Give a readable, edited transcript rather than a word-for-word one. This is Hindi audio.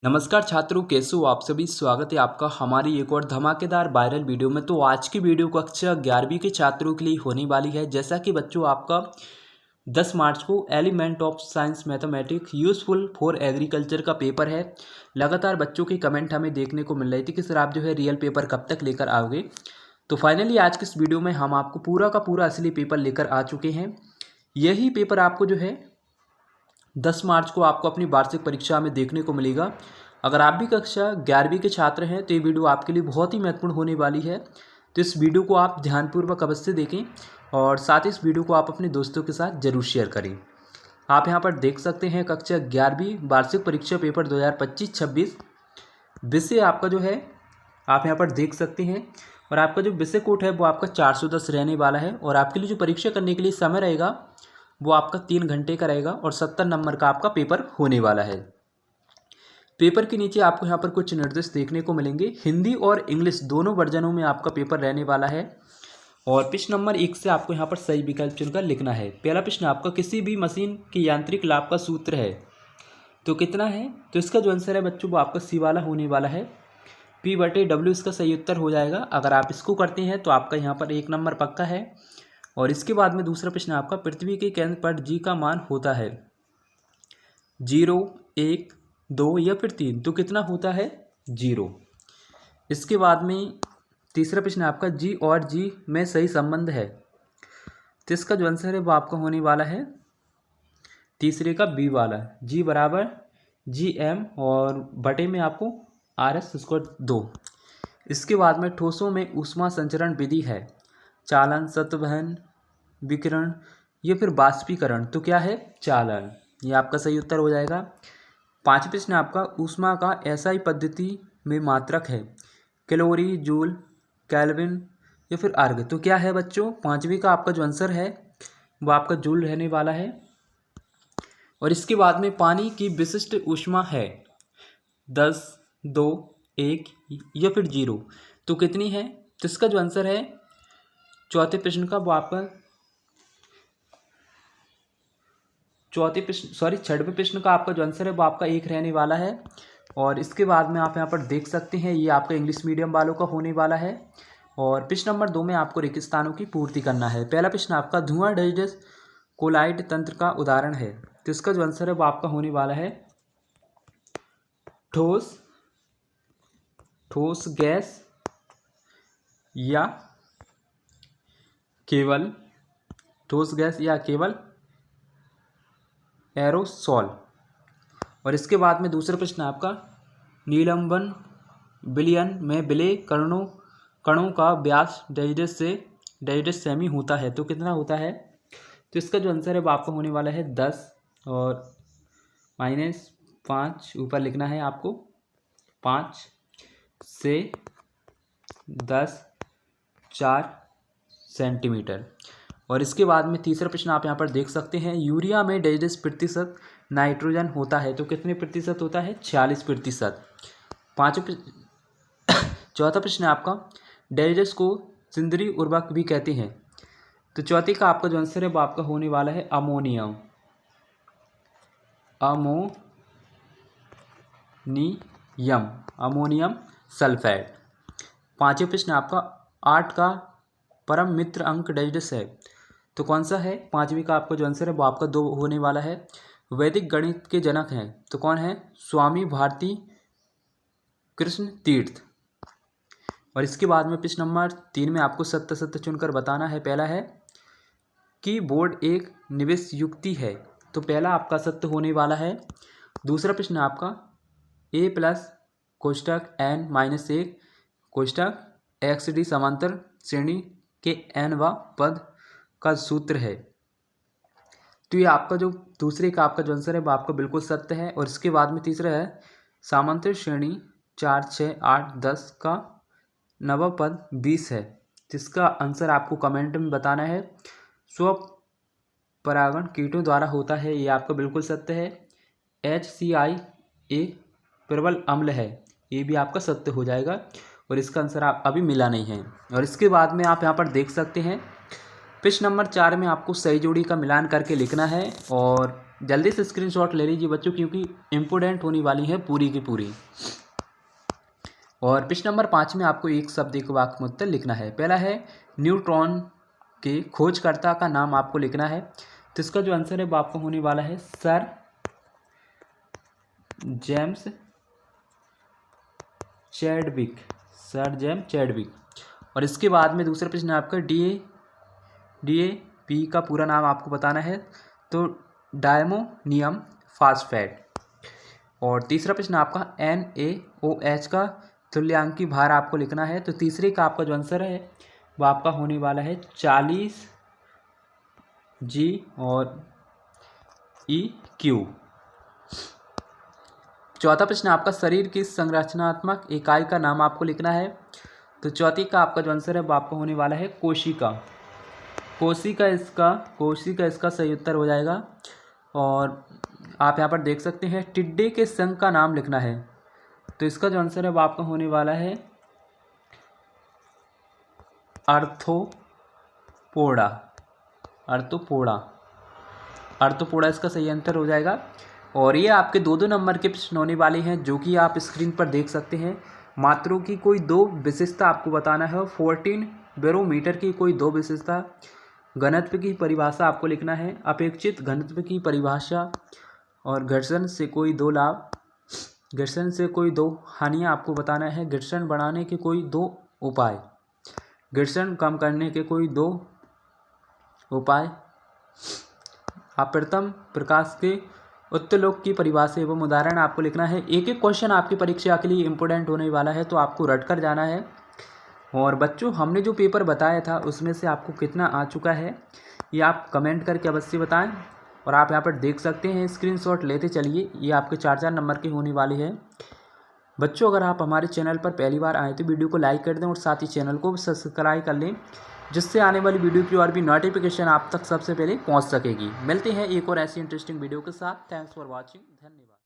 नमस्कार छात्रों, कैसे हो आप सभी। स्वागत है आपका हमारी एक और धमाकेदार वायरल वीडियो में। तो आज की वीडियो कक्षा 11वीं के छात्रों के लिए होने वाली है। जैसा कि बच्चों आपका 10 मार्च को element of science mathematics useful for agriculture का पेपर है। लगातार बच्चों के कमेंट हमें देखने को मिल रही थी कि सर आप जो है रियल पेपर कब तक लेकर आओगे। तो फाइनली आज की इस वीडियो में हम आपको पूरा का पूरा असली पेपर लेकर आ चुके हैं। यही पेपर आपको जो है 10 मार्च को आपको अपनी वार्षिक परीक्षा में देखने को मिलेगा। अगर आप भी कक्षा 11वीं के छात्र हैं तो ये वीडियो आपके लिए बहुत ही महत्वपूर्ण होने वाली है। तो इस वीडियो को आप ध्यानपूर्वक अवश्य देखें और साथ ही इस वीडियो को आप अपने दोस्तों के साथ जरूर शेयर करें। आप यहाँ पर देख सकते हैं कक्षा 11वीं वार्षिक परीक्षा पेपर 2025-26 विषय आपका जो है आप यहाँ पर देख सकते हैं। और आपका जो विषय कोड है वो आपका 410 रहने वाला है। और आपके लिए जो परीक्षा करने के लिए समय रहेगा वो आपका 3 घंटे का रहेगा और 70 नंबर का आपका पेपर होने वाला है। पेपर के नीचे आपको यहाँ पर कुछ निर्देश देखने को मिलेंगे। हिंदी और इंग्लिश दोनों वर्जनों में आपका पेपर रहने वाला है। और प्रश्न नंबर 1 से आपको यहाँ पर सही विकल्प चुनकर लिखना है। पहला प्रश्न आपका किसी भी मशीन के यांत्रिक लाभ का सूत्र है तो कितना है। तो इसका जो आंसर है बच्चों वो आपका सी वाला होने वाला है। P/W इसका सही उत्तर हो जाएगा। अगर आप इसको करते हैं तो आपका यहाँ पर 1 नंबर पक्का है। और इसके बाद में दूसरा प्रश्न आपका पृथ्वी के केंद्र पर जी का मान होता है 0, 1, 2 या फिर 3 तो कितना होता है 0। इसके बाद में तीसरा प्रश्न आपका जी और जी में सही संबंध है तो इसका जो आंसर है वो आपका होने वाला है तीसरे का बी वाला, जी बराबर GM और बटे में आपको RS² 2। इसके बाद में ठोसों में ऊष्मा संचरण विधि है चालन, सत्वहन, विकिरण या फिर बाष्पीकरण तो क्या है चालन। ये आपका सही उत्तर हो जाएगा। पांचवा प्रश्न आपका ऊष्मा का एसआई पद्धति में मात्रक है कैलोरी, जूल, केल्विन या फिर अर्ग तो क्या है बच्चों। पांचवी का आपका जो आंसर है वो आपका जूल रहने वाला है। और इसके बाद में पानी की विशिष्ट ऊष्मा है 10, 2, 1 या फिर 0 तो कितनी है। तो इसका जो आंसर है चौथे प्रश्न का वो आपका छठवें प्रश्न का आपका जो आंसर है वो आपका 1 रहने वाला है। और इसके बाद में आप यहाँ पर देख सकते हैं ये आपका इंग्लिश मीडियम वालों का होने वाला है। और प्रश्न नंबर 2 में आपको रेगिस्तानों की पूर्ति करना है। पहला प्रश्न आपका धुआं डाइजेस्ट कोलाइड तंत्र का उदाहरण है तो इसका जो आंसर है वो आपका होने वाला है ठोस गैस या केवल एरोसोल। और इसके बाद में दूसरा प्रश्न आपका निलंबन विलयन में विलय कणों का व्यास डाइजेस्ट सेमी होता है तो कितना होता है। तो इसका जो आंसर है वो आपका होने वाला है 10 और -5 ऊपर लिखना है आपको 5 से 10 4 सेंटीमीटर। और इसके बाद में तीसरा प्रश्न आप यहाँ पर देख सकते हैं यूरिया में डाइजेस्ट प्रतिशत नाइट्रोजन होता है तो कितने प्रतिशत होता है 46%। चौथा प्रश्न आपका डाइजेस्ट को सिंदरी उर्वरक भी कहते हैं तो चौथे का आपका जो आंसर है वो आपका होने वाला है अमोनियम सल्फेट। पांचवें प्रश्न आपका 8 का परम मित्र अंक डाइजेस्ट है तो कौन सा है। पांचवी का आपका जो आंसर है वो आपका 2 होने वाला है। वैदिक गणित के जनक हैं तो कौन है स्वामी भारती कृष्ण तीर्थ। और इसके बाद में प्रश्न नंबर 3 में आपको सत्य सत्य चुनकर बताना है। पहला है कि बोर्ड एक निवेश युक्ति है तो पहला आपका सत्य होने वाला है। दूसरा प्रश्न आपका A+ कोष्टक n-1 कोष्टक XD समांतर श्रेणी के nवा पद का सूत्र है तो ये आपका जो दूसरे का आपका जो आंसर है वो आपका बिल्कुल सत्य है। और इसके बाद में तीसरा है समांतर श्रेणी 4, 6, 8, 10 का नवा पद 20 है जिसका आंसर आपको कमेंट में बताना है। स्वपरागण कीटों द्वारा होता है ये आपका बिल्कुल सत्य है। HCl एक प्रबल अम्ल है ये भी आपका सत्य हो जाएगा। और इसका आंसर आप अभी मिला नहीं है। और इसके बाद में आप यहाँ पर देख सकते हैं पृष्ठ नंबर 4 में आपको सही जोड़ी का मिलान करके लिखना है और जल्दी से स्क्रीनशॉट ले लीजिए बच्चों, क्योंकि इम्पोर्टेंट होने वाली है पूरी की पूरी। और पृष्ठ नंबर 5 में आपको एक शब्द एक वाक्य में उत्तर लिखना है। पहला है न्यूट्रॉन के खोजकर्ता का नाम आपको लिखना है, तो इसका जो आंसर है वो आपको होने वाला है sir James Chadwick, sir James Chadwick. और इसके बाद में दूसरा प्रश्न है आपका DAP का पूरा नाम आपको बताना है, तो डायमोनियम फास्फेट। और तीसरा प्रश्न आपका NaOH का तुल्यांकी भार आपको लिखना है, तो तीसरे का आपका जो आंसर है वो आपका होने वाला है 40 G और EQ। चौथा प्रश्न आपका शरीर की संरचनात्मक इकाई का नाम आपको लिखना है, तो चौथी का आपका जो आंसर है वो आपको होने वाला है कोशिका। कोशिका इसका सही उत्तर हो जाएगा। और आप यहाँ पर देख सकते हैं टिड्डे के संघ का नाम लिखना है, तो इसका जो आंसर है वो आपका होने वाला है अर्थोपोडा इसका सही आंसर हो जाएगा। और ये आपके 2-2 नंबर के प्रश्न होने वाले हैं, जो कि आप स्क्रीन पर देख सकते हैं। मात्रों की कोई 2 विशेषता आपको बताना है, 14 बैरोमीटर की कोई 2 विशेषता, घनत्व की परिभाषा आपको लिखना है, अपेक्षित घनत्व की परिभाषा, और घर्षण से कोई 2 लाभ, घर्षण से कोई 2 हानियाँ आपको बताना है, घर्षण बढ़ाने के कोई 2 उपाय, घर्षण कम करने के कोई 2 उपाय, अपवर्तन प्रकाश के उत्तलोक की परिभाषा एवं उदाहरण आपको लिखना है। एक एक क्वेश्चन आपकी परीक्षा के लिए इम्पोर्टेंट होने वाला है, तो आपको रट कर जाना है। और बच्चों हमने जो पेपर बताया था उसमें से आपको कितना आ चुका है ये आप कमेंट करके अवश्य बताएं। और आप यहाँ पर देख सकते हैं, स्क्रीनशॉट लेते चलिए, ये आपके 4-4 नंबर की होने वाली है। बच्चों अगर आप हमारे चैनल पर पहली बार आए तो वीडियो को लाइक कर दें और साथ ही चैनल को सब्सक्राइब कर लें, जिससे आने वाली वीडियो की और भी नोटिफिकेशन आप तक सबसे पहले पहुंच सकेगी। मिलते हैं एक और ऐसी इंटरेस्टिंग वीडियो के साथ। थैंक्स फॉर वॉचिंग, धन्यवाद।